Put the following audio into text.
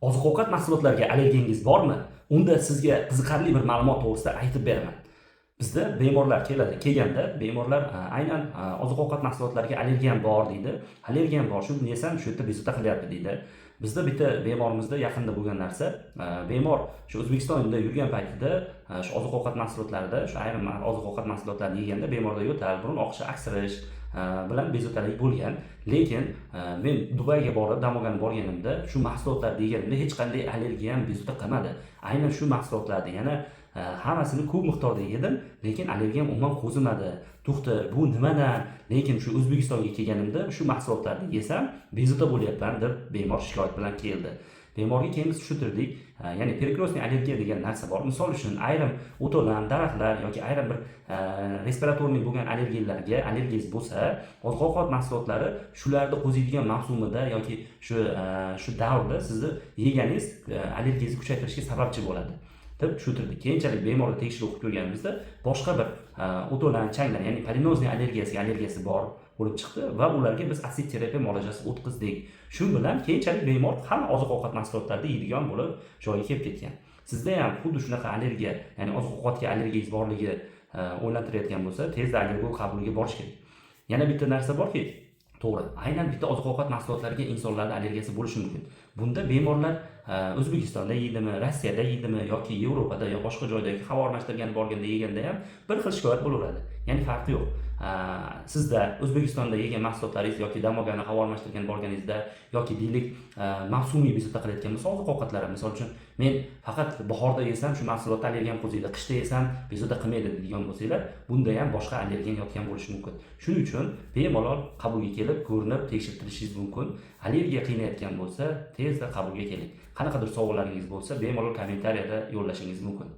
Oziq-ovqat mahsulotlariga allergiyangiz bormi? Unda sizga qiziqarli bir ma'lumot to'g'risida aytib beraman. Bizda bemorlar kelganda bemorlar aynan oziq-ovqat mahsulotlariga allergiyam bor deydi. Allergiyam bor, shuni yesam shu yerda bezovta qilyapti deydi. Bizda bitta bemorimizda yaqinda bo'lgan narsa, bemor shu O'zbekistonda yurgan paytida shu oziq-ovqat mahsulotlarida, shu ayrim oziq-ovqat mahsulotlarini yeganda bemorda yo'tal, burun oqishi, aksirish bilan bezovtalik bo'lgan. Lekin men Dubayga borib, dam borganimda shu mahsulotlarni yeganimda hech qanday allergiyam bezovta qilmadi. Aynan shu mahsulotlarni yana hammasini ko'p miqdorda yedim, lekin allergiyam umuman qo'zimadi. To'xta, bu nimadan? Lekin shu O'zbekistonga kelganimda shu mahsulotlarni yesam bezovta bo'lyapman deb bemor shikoyat bilan keldi. Bemorga keyin biz tushuntirdik. Ya'ni perikrozni allergiya degan narsa bor. Misol uchun ayrim o'to'lan, daraxtlar yoki ayrim bir respiratorniy bo'lgan allergiyangiz bo'lsa, oziq-ovqat mahsulotlari shularni qo'ziydigan mavsumida yoki shu davrda sizni yeganingiz allergiyangizni kuchaytirishga sababchi bo'ladi deb tushuntirdik. Keyinchalik bemorni tekshirib o'qib ko'rganimizda boshqa bir o'to'lan, changlar, ya'ni polinozniy allergiyasi bor bo'lib chiqdi va ularga biz aksid terapiya muolajasi o'tkazdik. Shu bilan keyinchalik bemor hamma oziq-ovqat mahsulotlarini yeydigan bo'lib joyiga kelib ketgan. Sizda ham xuddi shunaqa allergiya, ya'ni oziq-ovqatga allergiyangiz borligi o'ylantirayotgan bo'lsa, tezda allergolog qabuliga borish kerak. Yana bitta narsa borki, to'g'ri, aynan bitta oziq-ovqat mahsulotlariga insonlarda allergiyasi bo'lishi mumkin. Bunda bemorlar O'zbekistonda yeydimi, Rossiyada yeydimi yoki Yevropada yoki boshqa joydagi havo almashtirgan borganda yeganda ham bir xil shikoyat bo'laveradi. Ya'ni farqi yo'q. Sizda O'zbekistonda yegan mahsulotlaringiz yoki dam olganda havo almashtirgan borganingizda yoki deylik mavsumiy bezovta qilayotgan bo'lsa oziq-ovqatlar, misol uchun men faqat bahorda yesam shu mahsulotda allergiyam qo'ziydi, qishda yesam bezovta qilmaydi degan bo'lsanglar, bunda ham boshqa allergiyan yotgan bo'lishi mumkin. Shuning uchun bemalol qabulga kelib, ko'rinib, tekshirtirishingiz mumkin. Allergiya qiynayotgan bo'lsa, tezda qabulga keling. Qanaqadir savollaringiz bo'lsa, bemalol kommentariyada yo'llashingiz mumkin.